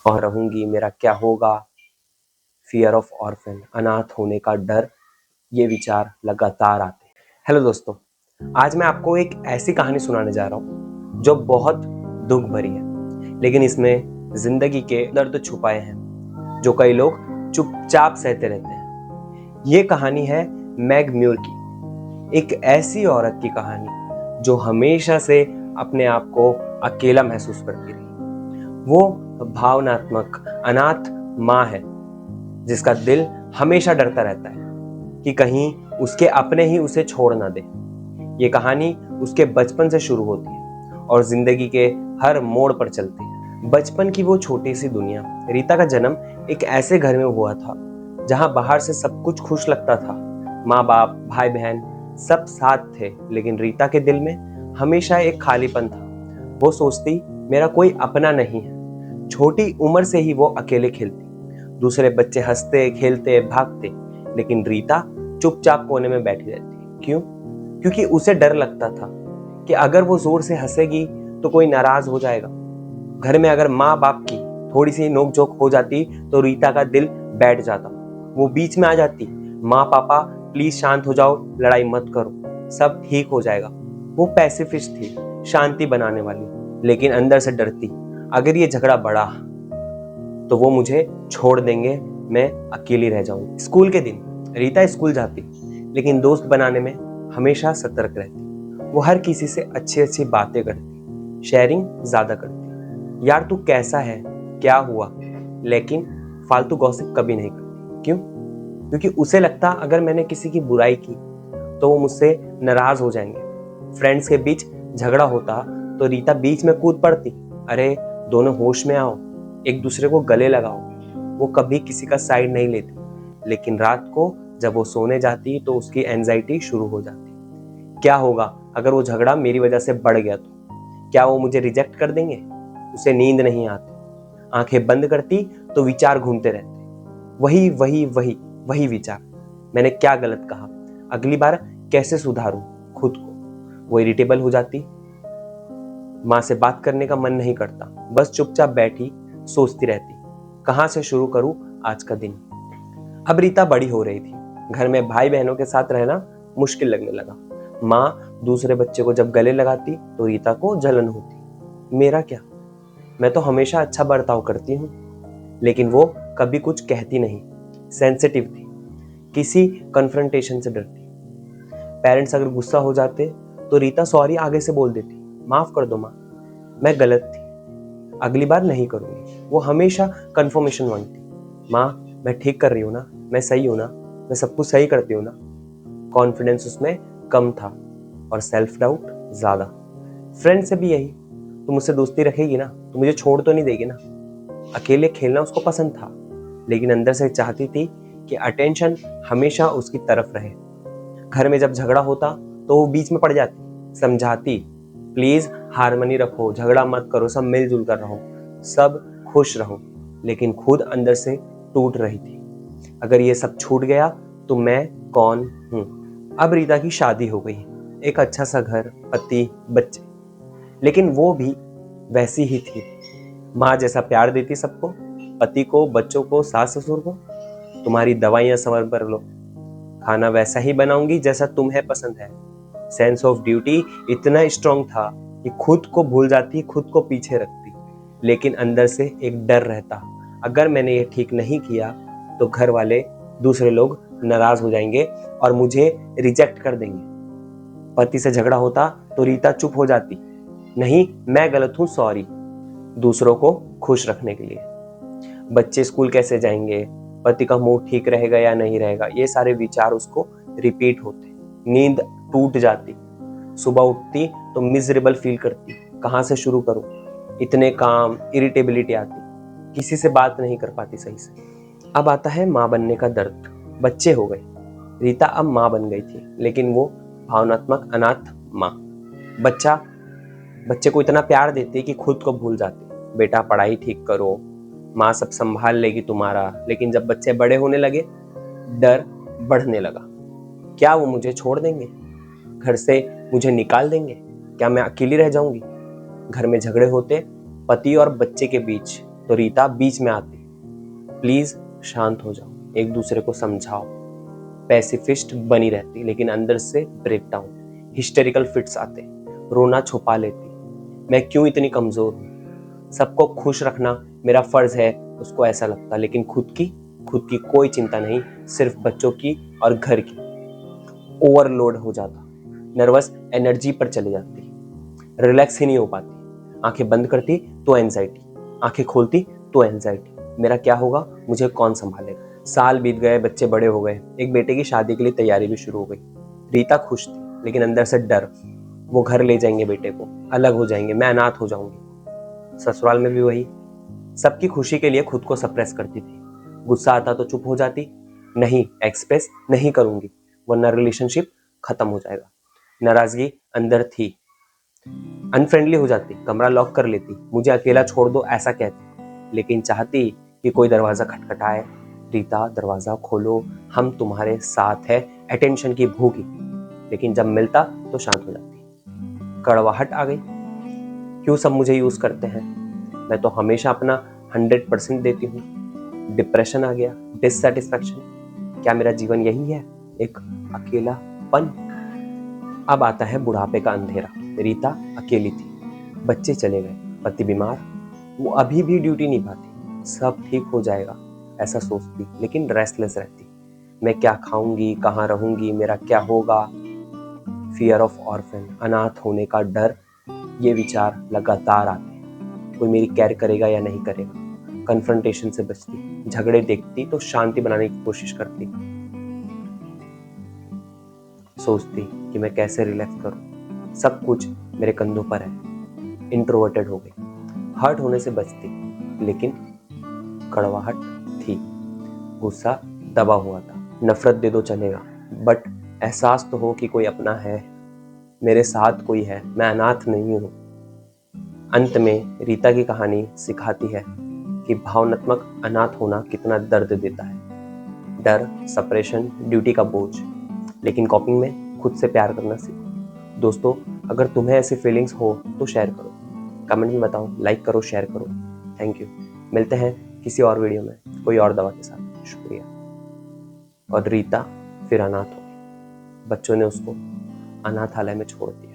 और रहूंगी, मेरा क्या होगा, फियर ऑफ ऑर्फन, अनाथ होने का डर, ये विचार लगातार आते हैं। हेलो दोस्तों, आज मैं आपको एक ऐसी कहानी सुनाने जा रहा हूँ जो बहुत दुख भरी है, लेकिन इसमें जिंदगी के दर्द छुपाए हैं जो कई लोग चुपचाप सहते रहते हैं। ये कहानी है मैग म्यूर की, एक ऐसी औरत की कहानी जो हमेशा से अपने आप को अकेला महसूस करती रही। वो भावनात्मक अनाथ माँ है जिसका दिल हमेशा डरता रहता है कि कहीं उसके अपने ही उसे छोड़ ना दे। ये कहानी उसके बचपन से शुरू होती है और जिंदगी के हर मोड़ पर चलती है। बचपन की वो छोटी सी दुनिया। रीता का जन्म एक ऐसे घर में हुआ था जहां बाहर से सब कुछ खुश लगता था। माँ बाप, भाई बहन सब साथ थे, लेकिन रीता के दिल में हमेशा एक खालीपन था। वो सोचती मेरा कोई अपना नहीं है। छोटी उम्र से ही वो अकेले खेलती, दूसरे बच्चे हंसते खेलते भागते, लेकिन रीता चुपचाप कोने में बैठी रहती। क्यों? क्योंकि उसे डर लगता था कि अगर वो जोर से हंसेगी तो कोई नाराज हो जाएगा। घर में अगर माँ बाप की थोड़ी सी नोकझोंक हो जाती तो रीता का दिल बैठ जाता। वो बीच में आ जाती, माँ पापा प्लीज शांत हो जाओ, लड़ाई मत करो, सब ठीक हो जाएगा। वो पैसिफिस्ट थी, शांति बनाने वाली, लेकिन अंदर से डरती अगर ये झगड़ा बढ़ा तो वो मुझे छोड़ देंगे, मैं अकेली रह जाऊंगी। स्कूल के दिन रीता स्कूल जाती, लेकिन दोस्त बनाने में हमेशा सतर्क रहती। वो हर किसी से अच्छी अच्छी बातें करती, शेयरिंग ज्यादा करती। यार तू कैसा है, क्या हुआ, लेकिन फालतू गॉसिप कभी नहीं करती। क्यों? क्योंकि उसे लगता अगर मैंने किसी की बुराई की तो वो मुझसे नाराज हो जाएंगे। फ्रेंड्स के बीच झगड़ा होता तो रीता बीच में कूद पड़ती, अरे दोनों होश में आओ, एक दूसरे को गले लगाओ। वो कभी किसी का साइड नहीं लेती, लेकिन रात को जब वो सोने जाती तो उसकी एंजाइटी शुरू हो जाती। क्या होगा अगर वो झगड़ा मेरी वजह से बढ़ गया तो? क्या वो मुझे रिजेक्ट कर देंगे? उसे नींद नहीं आती, आंखें बंद करती तो विचार घूमते रहते, वही वही वही वही विचार। मैंने क्या गलत कहा, अगली बार कैसे सुधारूं खुद को? वो इरिटेबल हो जाती, माँ से बात करने का मन नहीं करता, बस चुपचाप बैठी सोचती रहती, कहां से शुरू करूं आज का दिन। अब रीता बड़ी हो रही थी, घर में भाई बहनों के साथ रहना मुश्किल लगने लगा। माँ दूसरे बच्चे को जब गले लगाती तो रीता को जलन होती, मेरा क्या, मैं तो हमेशा अच्छा बर्ताव करती हूँ। लेकिन वो कभी कुछ कहती नहीं, सेंसिटिव थी, किसी कन्फ्रंटेशन से डरती। पेरेंट्स अगर गुस्सा हो जाते तो रीता सॉरी आगे से बोल देती, माफ कर दो माँ, मैं गलत थी, अगली बार नहीं करूंगी। वो हमेशा कंफर्मेशन मांगती, माँ मैं ठीक कर रही हूँ ना, मैं सही हूँ ना, मैं सब कुछ सही करती हूँ ना। कॉन्फिडेंस उसमें कम था और सेल्फ डाउट ज्यादा। फ्रेंड से भी यही, तुम मुझसे दोस्ती रखेगी ना, तुम मुझे छोड़ तो नहीं देगी ना। अकेले खेलना उसको पसंद था, लेकिन अंदर से चाहती थी कि अटेंशन हमेशा उसकी तरफ रहे। घर में जब झगड़ा होता तो वो बीच में पड़ जाती, समझाती, प्लीज हारमोनी रखो, झगड़ा मत करो, सब मिलजुल कर रहो, सब खुश रहो, लेकिन खुद अंदर से टूट रही थी। अगर ये सब छूट गया तो मैं कौन हूं? अब रीता की शादी हो गई, एक अच्छा सा घर, पति, बच्चे, लेकिन वो भी वैसी ही थी। माँ जैसा प्यार देती सबको, पति को, बच्चों को, सास ससुर को, तुम्हारी दवाइयां संवर पर लो, खाना वैसा ही बनाऊंगी जैसा तुम्हें पसंद है। सेंस ऑफ ड्यूटी इतना स्ट्रांग था कि खुद को भूल जाती, खुद को पीछे रखती, लेकिन अंदर से एक डर रहता, अगर मैंने ये ठीक नहीं किया तो घर वाले, दूसरे लोग नाराज हो जाएंगे और मुझे रिजेक्ट कर देंगे। पति से झगड़ा होता तो रीता चुप हो जाती, नहीं मैं गलत हूं, सॉरी, दूसरों को खुश रखने के लिए। बच्चे स्कूल कैसे जाएंगे, पति का मूड ठीक रहेगा या नहीं रहेगा, ये सारे विचार उसको रिपीट होते। नींद टूट जाती, सुबह उठती तो मिजरेबल फील करती, कहां से शुरू करूं, इतने काम, इरिटेबिलिटी आती, किसी से बात नहीं कर पाती सही से। अब आता है माँ बनने का दर्द। बच्चे हो गए, रीता अब माँ बन गई थी, लेकिन वो भावनात्मक अनाथ माँ। बच्चे को इतना प्यार देती कि खुद को भूल जाती, बेटा पढ़ाई ठीक करो, माँ सब संभाल लेगी तुम्हारा। लेकिन जब बच्चे बड़े होने लगे, डर बढ़ने लगा, क्या वो मुझे छोड़ देंगे, घर से मुझे निकाल देंगे, क्या मैं अकेली रह जाऊंगी। घर में झगड़े होते, पति और बच्चे के बीच, तो रीता बीच में आती, प्लीज शांत हो जाओ, एक दूसरे को समझाओ। पैसिफिस्ट बनी रहती लेकिन अंदर से ब्रेक डाउन, हिस्टेरिकल फिट्स आते, रोना छुपा लेती। मैं क्यों इतनी कमजोर हूँ, सबको खुश रखना मेरा फर्ज है, उसको ऐसा लगता। लेकिन खुद की कोई चिंता नहीं, सिर्फ बच्चों की और घर की। ओवरलोड हो जाता, नर्वस एनर्जी पर चली जाती, रिलैक्स ही नहीं हो पाती। आंखें बंद करती तो एंजाइटी, आंखें खोलती तो एंजाइटी। मेरा क्या होगा, मुझे कौन संभालेगा। साल बीत गए, बच्चे बड़े हो गए, एक बेटे की शादी के लिए तैयारी भी शुरू हो गई। रीता खुश थी लेकिन अंदर से डर, वो घर ले जाएंगे बेटे को, अलग हो जाएंगे, मैं अनाथ हो जाऊंगी। ससुराल में भी वही, सबकी खुशी के लिए खुद को सप्रेस करती थी। गुस्सा आता तो चुप हो जाती, नहीं एक्सप्रेस नहीं करूंगी वरना रिलेशनशिप खत्म हो जाएगा। नाराजगी अंदर थी, अनफ्रेंडली हो जाती, कमरा लॉक कर लेती, मुझे अकेला छोड़ दो ऐसा कहती। लेकिन चाहती कि कोई दरवाजा खटखटाए, रीता दरवाजा खोलो, हम तुम्हारे साथ है, अटेंशन की भूखी। लेकिन जब मिलता तो शांत हो जाती, कड़वाहट आ गई, क्यों सब मुझे यूज करते हैं, मैं तो हमेशा अपना 100% देती हूँ। डिप्रेशन आ गया, डिससेटिस्फैक्शन, क्या मेरा जीवन यही है, एक अकेलापन। अब आता है बुढ़ापे का अंधेरा। रीता अकेली थी, बच्चे चले गए, पति बीमार, वो अभी भी ड्यूटी निभाती, सब ठीक हो जाएगा ऐसा सोचती, लेकिन रेस्टलेस रहती। मैं क्या खाऊंगी, कहाँ रहूंगी, मेरा क्या होगा। फियर ऑफ ऑर्फन, अनाथ होने का डर, ये विचार लगातार आते हैं। कोई मेरी केयर करेगा या नहीं करेगा। कन्फ्रंटेशन से बचती, झगड़े देखती तो शांति बनाने की कोशिश करती, सोचती कि मैं कैसे रिलैक्स करूं, सब कुछ मेरे कंधों पर है। इंट्रोवर्टेड हो गई, हर्ट होने से बचती, लेकिन कड़वाहट थी, गुस्सा दबा हुआ था। नफरत दे दो चलेगा, बट एहसास तो हो कि कोई अपना है, मेरे साथ कोई है, मैं अनाथ नहीं हूं। अंत में रीता की कहानी सिखाती है कि भावनात्मक अनाथ होना कितना दर्द देता है। डर, सेपरेशन, ड्यूटी का बोझ, लेकिन कॉपिंग में खुद से प्यार करना सीखो। दोस्तों, अगर तुम्हें ऐसी फीलिंग्स हो तो शेयर करो, कमेंट में बताओ, लाइक करो, शेयर करो। Thank you. मिलते हैं किसी और वीडियो में कोई और दवा के साथ। शुक्रिया। और रीता फिर अनाथ हो गई, बच्चों ने उसको अनाथालय में छोड़ दिया।